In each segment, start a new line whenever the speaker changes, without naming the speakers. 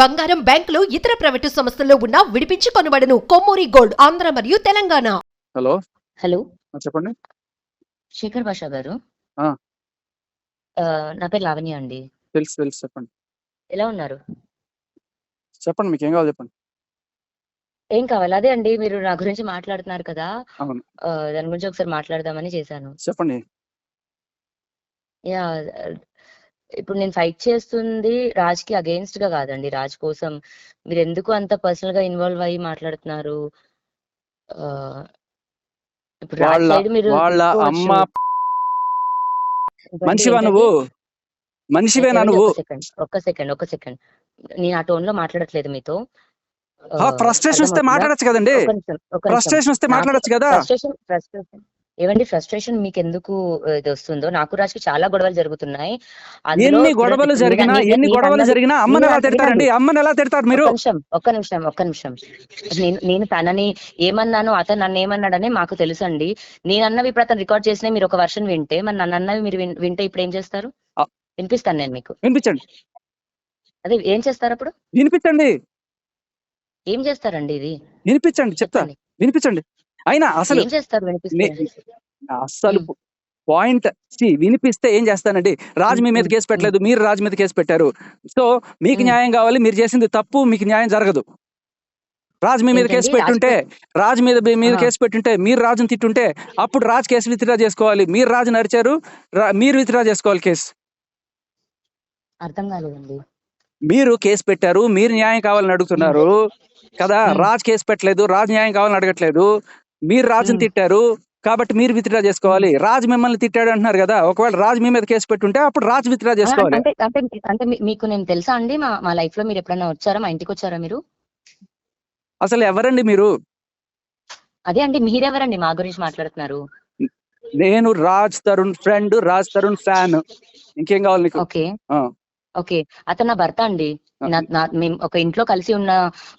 బంగారం, బ్యాంకులు, ఇతర ప్రైవేటు సంస్థల్లో ఉన్న విడిపించి కొనబడును. కొమ్మూరి గోల్డ్ ఆంధ్ర మరియు తెలంగాణ.
హలో
హలో
చెప్పండి.
శేఖర్ భాషా గారు.
ఆ.
నా పేరు లావణ్య అండి.
తెలుసు తెలుసు చెప్పండి.
ఎలా ఉన్నారు?
చెప్పండి మీకు ఏం కావాలి చెప్పండి.
ఏం కావాలి? అదే అండి, మీరు నా గురించి మాట్లాడుతున్నారు కదా,
అవును
దాని గురించి ఒకసారి మాట్లాడదామని చేశాను.
చెప్పండి.
యా ఇప్పుడు నేను ఫైట్ చేస్తుంది రాజ్కి అగెయిన్స్ట్ గా కాదండి, రాజ్ కోసం. మీరు ఎందుకు అంత పర్సనల్ గా ఇన్వాల్వ్ అయ్యి మాట్లాడుతున్నారు? ఆ, ఇప్పుడు రాజ్
వాళ్ళ
సైడ్ మీరు
వాళ్ళ
తీసుకోవచ్చు.
అమ్మ
ఏంటండి,
మనిషివా
ఏంటండి?
నువ్వు? మనిషివేనా
ఏమండి,
నువ్వు?
ఒక్క సెకండ్. నేను ఆ టోన్ లో మాట్లాడట్లేదు మీతో.
ఫ్రస్ట్రేషన్ వస్తే
అర్థమవుతుందా?
మాట్లాడచ్చు కదండి.
ఒక నిమిషం.
ఫ్రస్ట్రేషన్ వస్తే
నాకు
మాట్లాడచ్చు కదా.
ఫ్రస్ట్రేషన్ ఏవండి, ఫ్రస్ట్రేషన్ మీకు ఎందుకు ఇది వస్తుందో? నాకు రాజుకి చాలా గొడవలు జరుగుతున్నాయి. అందులో
ఎన్ని గొడవలు జరిగినా అమ్మని ఎలా తిడతారండి? అమ్మని ఎలా తిడతారు మీరు?
ఒక్క నిమిషం. నేను తనని ఏమన్నాను, అతను నన్ను ఏమన్నాడని మాకు తెలుసు అండి. నేను అన్నవి ఇప్పుడు అతను రికార్డ్ చేసిన మీరు ఒక వర్షన్ వింటే, మరి నన్ను అన్నవి మీరు వింటే ఇప్పుడు ఏం చేస్తారు? వినిపిస్తాను నేను మీకు.
వినిపించండి.
అదే ఏం చేస్తారు అప్పుడు?
వినిపించండి.
ఏం చేస్తారండి ఇది?
వినిపించండి చెప్తా.
చెప్పండి.
వినిపించండి. అయినా అసలు
ఏం చేస్తారు వినిపిస్తే?
అసలు పాయింట్ వినిపిస్తే ఏం చేస్తానండి? రాజ్ మీ మీద కేసు పెట్టలేదు, మీరు రాజ్ మీద కేసు పెట్టారు. సో మీకు న్యాయం కావాలి. మీరు చేసింది తప్పు, మీకు న్యాయం జరగదు. రాజ్ మీ మీద కేసు పెట్టుంటే, రాజ్ మీద కేసు పెట్టుంటే, మీరు రాజుని తిట్టుంటే అప్పుడు రాజ్ కేసు విత్డ్రా చేసుకోవాలి. మీరు రాజు నరిచారు, మీరు విత్డ్రా చేసుకోవాలి కేసు.
అర్థం కాలేదండి.
మీరు కేసు పెట్టారు, మీరు న్యాయం కావాలని అడుగుతున్నారు కదా. రాజ్ కేసు పెట్టలేదు, రాజ్ న్యాయం కావాలని అడగట్లేదు. మీరు రాజుని తిట్టారు కాబట్టి మీరు విత్డ్రా చేసుకోవాలి. రాజ్ మిమ్మల్ని తిట్టాడు అంటున్నారు కదా. ఒకవేళ రాజ్ మీ మీద కేసు పెట్టుంటే అప్పుడు రాజ్ విత్డ్రా చేసుకోవాలి.
అంటే మీకు నేను తెలుసా అండి? మా లైఫ్ లో మీరు ఎప్పుడైనా వచ్చారా? మా ఇంటికి వచ్చారా మీరు?
అసలు ఎవరండి మీరు?
అదే అండి, మీరెవరండి మా గురించి మాట్లాడుతున్నారు?
నేను రాజ్ తరుణ్ ఫ్రెండ్, రాజ్ తరుణ్ ఫ్యాన్. ఇంకేం కావాలి నీకు?
ఓకే, అతను నా భర్త అండి. మేము ఒక ఇంట్లో కలిసి ఉన్న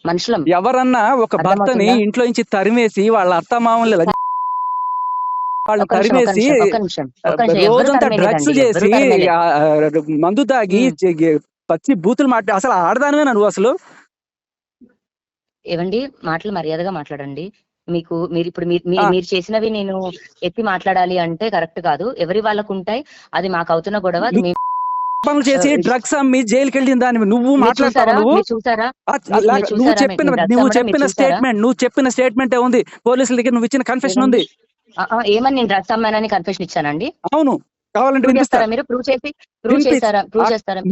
మనుషులం.
ఎవరన్నా ఒక భర్తని ఇంట్లో నుంచి తరిమేసి వాళ్ళ అత్త మామూలు వాళ్ళు తరిమేసి రోజంతా డ్రగ్స్ చేసి మందు తాగి పచ్చి బూతులు మాట్లాడి అసలు ఆడదానివే నువ్వు అసలు?
ఏవండి, మాటలు మర్యాదగా మాట్లాడండి. మీరు ఇప్పుడు మీరు చేసినవి నేను ఎత్తి మాట్లాడాలి అంటే కరెక్ట్ కాదు. ఎవరి వాళ్ళకు ఉంటాయి, అది మాకు అవుతున్న గొడవ.
పనులు చేసి డ్రగ్స్ అమ్మి జైలుకి వెళ్ళిన దాన్ని నువ్వు మాట్లాడతావు? నువ్వు చెప్పిన స్టేట్మెంట్ ఉంది, పోలీసుల దగ్గర నువ్వు ఇచ్చిన కన్ఫెషన్ ఉంది.
ఏమని నేను డ్రగ్స్ అమ్మానని కన్ఫెషన్ ఇచ్చానండి?
అవును, కావాలంటే వినిపిస్తారా?
మీరు ప్రూవ్ చేస్తారా?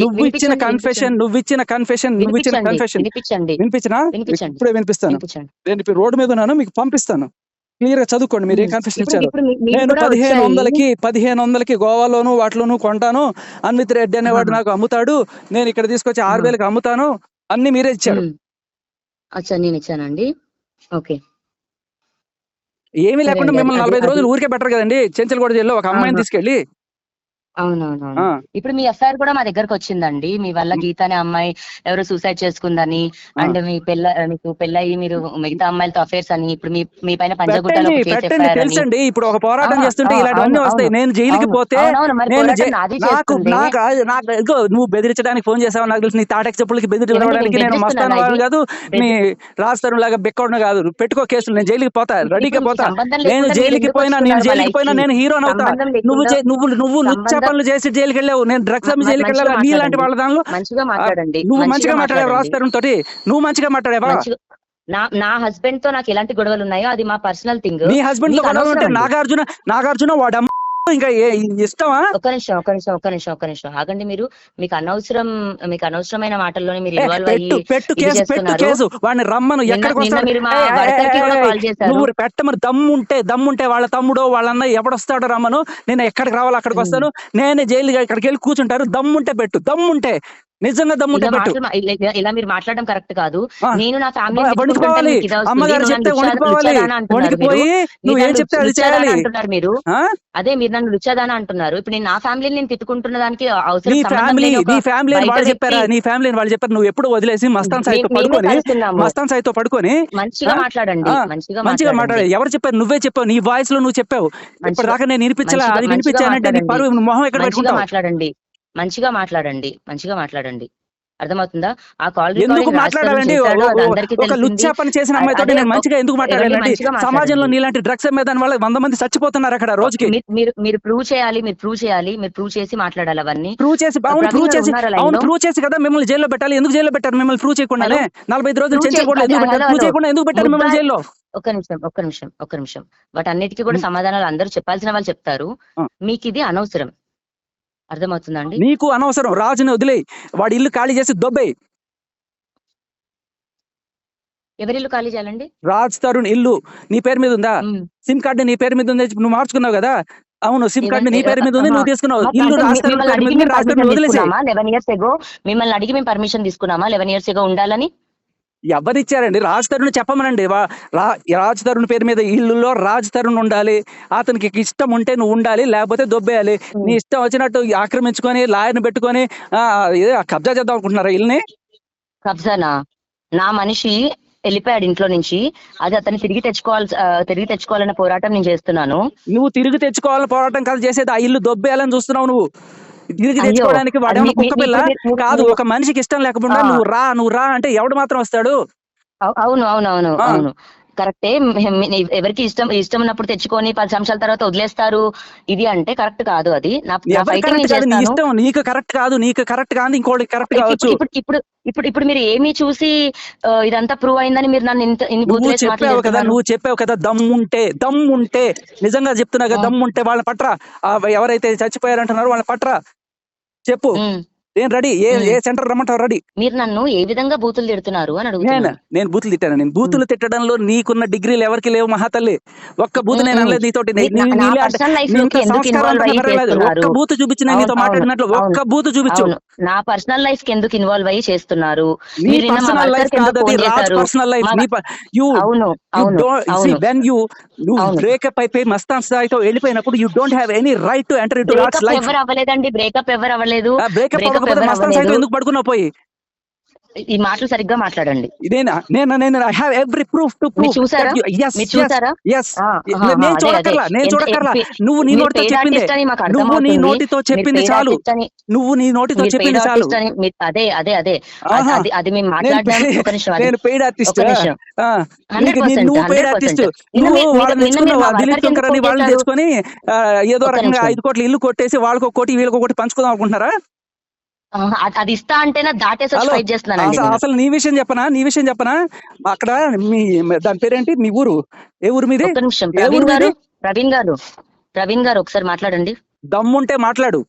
నువ్వు ఇచ్చిన కన్ఫెషన్ వినిపించినా? ఇప్పుడే వినిపిస్తాను. నేను ఇప్పుడు రోడ్డు మీద ఉన్నాను, మీకు పంపిస్తాను. క్లియర్ గా చదువుకోండి మీరు ఏం కన్ఫెషన్ ఇచ్చారు. నేను 1500కి గోవాలోను వాటిలోను కొంటాను. అన్విత్ రెడ్డి అనేవాడు నాకు అమ్ముతాడు, నేను ఇక్కడ తీసుకొచ్చి 6000కి అమ్ముతాను, అన్ని మీరే ఇచ్చారు.
నేను ఇచ్చానండి. ఓకే,
ఏమీ లేకుండా మిమ్మల్ని 45 రోజులు ఊరికే బెటర్ కదండి. చెంచల్గూడ జైల్లో ఒక అమ్మాయిని తీసుకెళ్ళి.
అవునవును. ఇప్పుడు మీ ఎఫ్ఐఆర్ కూడా మా దగ్గరకు వచ్చిందండి. మీ వల్ల గీత అనే అమ్మాయి ఎవరో సూసైడ్ చేసుకుందని, అండ్ మీకు పెళ్ళయి మీరు మిగతా అమ్మాయిలతో అఫేర్స్ అని, ఇప్పుడు మీ పైన పంజగుట్టలో
తెలుసండి. ఇప్పుడు ఒక పోరాటం చేస్తుంటే ఇలాంటివన్నీ వస్తాయి. నేను జైలుకి పోతే నువ్వు బెదిరించడానికి ఫోన్ చేసావు నాకు తెలుసు. నీ తాటకి చెప్పులకి బెదిరించడానికి నేను మస్తాను కాదు, నీ రాస్తారు లాగా బెక్కడం కాదు. పెట్టుకో కేసులు, నేను జైలుకి పోతా, రెడీగా పోతా. నేను జైలుకి పోయినా నేను హీరోని అవుతా. నువ్వు పనులు చేసి జైలుకి వెళ్ళావు, నేను డ్రగ్స్ అమ్మి జైలుకి వెళ్ళావు. నీలాంటి వాళ్ళ దానిలో నువ్వు మంచిగా మాట్లాడావు. రాస్తారు తోటి నువ్వు మంచిగా మాట్లాడావా?
నా హస్బెండ్ తో నాకు ఎలాంటి గొడవలు ఉన్నాయో అది మా పర్సనల్ థింగ్.
నీ హస్బెండ్ తో గొడవలు ఉంటే నాగార్జున వాడు ఇంకా ఇష్టమా?
ఒక్క నిమిషం ఆగండి. మీకు అనవసరమైన మాటల్లోనే మీరు ఇన్వాల్వ్ అయ్యి
పెట్టు కేసు. వాడిని రమ్మను, ఎక్కడికి నువ్వు పెట్టమని దమ్ముంటే వాళ్ళ తమ్ముడో వాళ్ళన్న ఎవడొస్తాడో రమ్మను. నేను ఎక్కడికి రావాలో అక్కడికి వస్తాను. నేనే జైలు ఇక్కడికి వెళ్ళి కూర్చుంటారు. దమ్ముంటే పెట్టు, దమ్ముంటే నిజంగా దమ్ముంటే పెట్టు.
ఇలా మీరు మాట్లాడడం కరెక్ట్ కాదు. నేను నా ఫ్యామిలీ
అమ్మగారు చెప్తే వణికిపోయి నువ్వు ఏం చెప్తే అది చేయాలి
అంటున్నారు మీరు. అదే మీరు నన్ను రుచదానా అంటున్నారు. ఇప్పుడు నేను నా ఫ్యామిలీని నేను తిట్టుకుంటున్న దానికి అవసరం.
నీ ఫ్యామిలీ వాళ్ళు చెప్పారు. నువ్వు ఎప్పుడు వదిలేసి మస్తాన్ సాయితో పడుకొని
మంచిగా మాట్లాడండి.
మంచిగా మాట్లాడే ఎవరు చెప్పారు? నువ్వే చెప్పావు, నీ వాయిస్ లో నువ్వు చెప్పావు. ఇప్పుడు దాకా నేను వినిపించలే, అది వినిపించానంటే నీ పరువు మొహం ఎక్కడ పెట్టుకుంటావు?
మంచిగా మాట్లాడండి. అర్థమవుతుందా? ఆ కాల్
ఎందుకు
రికార్డింగ్ రాజ్ తరుణ్
మాట్లాడాలండి?
చేశాడు, అది అందరికీ
ఒక
తెలిసింది.
లుచ్చా పని చేసిన అమ్మాయితో
అదే
నేను మంచిగా ఎందుకు
ఎవరిని
మాట్లాడాలండి?
మంచిగా
సమాజంలో
మాట్లాడండి.
నీలాంటి డ్రగ్స్ అమ్మేదాని వల్ల 100 మంది చచ్చిపోతున్నారు అక్కడ రోజుకి.
మీరు ప్రూవ్ చేయాలి, మీరు ప్రూవ్ చేసి మాట్లాడాలి అవన్నీ.
ప్రూవ్ చేసి అవును
ప్రవీణ్
ప్రూవ్
గారు
చేసి
ఉన్నారా లైన్
అవును
లో?
ప్రూవ్ చేసి కదా మిమ్మల్ని జైల్లో పెట్టాలి. ఎందుకు జైల్లో పెట్టారు మిమ్మల్ని ప్రూవ్ చేయకుండానే? 45 రోజులు
ప్రూవ్
చెంచకూడదు ఎందుకు పెట్టారు? ప్రూవ్ చేయకుండా ఎందుకు పెట్టారు మిమ్మల్ని జైల్లో?
ఒక్క నిమిషం. వాటన్నిటికీ కూడా సమాధానాలు అందరూ చెప్పాల్సిన వాళ్ళు చెప్తారు.
ఆ.
మీకు ఇది అనవసరం. అర్థమవుతుందా అండి?
నీకు అనవసరం. రాజుని వదిలేయి, వాడి ఇల్లు ఖాళీ చేసి దొబ్బేయి.
ఎవరిల్లు ఖాళీ చేయాలండి?
రాజ్ తరుణ్ ఇల్లు నీ పేరు మీద ఉందా? సిమ్ కార్డు నీ పేరు మీద ఉంది, నువ్వు మార్చుకున్నావు కదా? అవును, సిమ్ కార్డు నీ పేరు మీద ఉంది, నువ్వు తీసుకున్నావు. ఇల్లు రాజ్ తరుణ్ పేరు మీద ఉంది, రాజ్ తరుణ్ వదిలేసి.
11 years ago మిమ్మల్ని అడిగి మేము పర్మిషన్ తీసుకున్నామా 11 years ago ఉండాలని?
ఎవరిచ్చారండి? రాజ్ తరుణ్ చెప్పమనండి. రాజ్ తరుణ్ పేరు మీద ఇల్లులో రాజ్ తరుణ్ ఉండాలి. అతనికి ఇష్టం ఉంటే నువ్వు ఉండాలి, లేకపోతే దొబ్బేయాలి. నీ ఇష్టం వచ్చినట్టు ఆక్రమించుకొని లాయర్ని పెట్టుకొని ఏదో కబ్జా చేద్దాం అనుకుంటున్నారా ఇల్లుని?
కబ్జానా? నా మనిషి వెళ్ళిపోయాడు ఇంట్లో నుంచి, అది అతన్ని తిరిగి తెచ్చుకోవాలన్న పోరాటం నేను చేస్తున్నాను.
నువ్వు తిరిగి తెచ్చుకోవాలని పోరాటం కాదు చేసేది, ఆ ఇల్లు దొబ్బేయాలని చూస్తున్నావు నువ్వు. తిరిగి
అయ్యో,
తెచ్చుకోవడానికి వాడేమన్నా కుక్క పిల్ల కాదు.
మీరు-
ఒక మనిషికి ఇష్టం లేకుండా
ఆ.
నువ్వు రా అంటే ఎవడు మాత్రం వస్తాడు?
అవును అవును అవును
ఆ.
అవును కరెక్టే. ఎవరికి ఇష్టం ఉన్నప్పుడు తెచ్చుకొని 10 సంవత్సరాల తర్వాత వదిలేస్తారు, ఇది అంటే కరెక్ట్ కాదు. అది నా
ఎవరు
ఫైటింగ్
కరెక్ట్
నేను
కాదు? నీ
చేస్తాను.
ఇష్టం. నీకు కరెక్ట్ కాదు, ఇంకోటి కరెక్ట్ కావచ్చు.
ఇప్పుడు మీరు ఏమి చూసి ఇదంతా ప్రూవ్ అయిందని మీరు నన్ను ఇన్ని బూతులేసి
నువ్వు చెప్పావు కదా దమ్ముంటే నిజంగా చెప్తున్నా కదా, దమ్ముంటే వాళ్ళ పట్రా. ఎవరైతే చచ్చిపోయారంటున్నారో వాళ్ళ పట్రా చెప్పు. నేను రెడీ. ఏ సెంటర్ రమ్మంటావు? రెడీ.
మీరు నన్ను ఏ విధంగా బూతులు తిడుతున్నారు అని అడుగుతున్నాను.
నేను బూతులు తిట్టాను. నేను బూతులు తిట్టడంలో నీకున్న డిగ్రీలు ఎవరికి లేవు మహాతల్లి. ఒక్క బూతు నేను అనలేదు నీతోటి. ఒక్క బూతు చూపించి నేను నీతో మాట్లాడినట్లు ఒక్క బూతు చూపించు.
నా పర్సనల్ లైఫ్ కి ఎందుకు ఇన్వాల్వ్ అయ్యి చేస్తున్నారు?
నీ పర్సనల్ లైఫ్ కాదు అది, రాజ్ పర్సనల్ లైఫ్. నువ్వు బ్రేకప్ అయిపోయి మస్తాన్ స్థాయితో వెళ్ళిపోయినప్పుడు you don't have any right to enter into Raj life.
ఎవరు అవ్వలేదండి, బ్రేకప్ ఎవరు అవ్వలేదు.
బ్రేకప్ అవ్వకపోతే మస్తాన్ స్థాయితో ఎందుకు పడుకున్నావు పోయి?
ఈ మాటలు సరిగ్గా మాట్లాడండి.
నేను I have every proof to prove.
చూసారా?
నేను చూడక్కర్లా. నువ్వు నీ నోటితో చెప్పింది చాలు. నువ్వు నీ నోటితో చెప్పింది చాలు.
అదే అదే అదే అది మేము మాట్లాడదాం.
నేను పెయిడ్ ఆర్టిస్ట్. నువ్వు పెయిడ్ ఆర్టిస్ట్. నువ్వు వాళ్ళని తెచ్చుకున్నావు, దిలీప్ శంకర్ అని వాళ్ళని తెచ్చుకొని ఏదో రకంగా 5 కోట్ల ఇల్లు కొట్టేసి వాళ్ళకి 1 కోటి వీళ్ళకి 1 కోటి పంచుకుందాం అనుకుంటున్నారా?
అది ఇస్తా అంటేనే దాటేసి ఫైట్ చేస్తున్నానండి.
అసలు నీ విషయం చెప్పనా? అక్కడ మీ దాని పేరేంటి? మీ ఊరు ఏ ఊరు మీది?
ఒక్క నిమిషం. ప్రవీణ్ గారు ఒకసారి మాట్లాడండి.
దమ్ముంటే మాట్లాడు.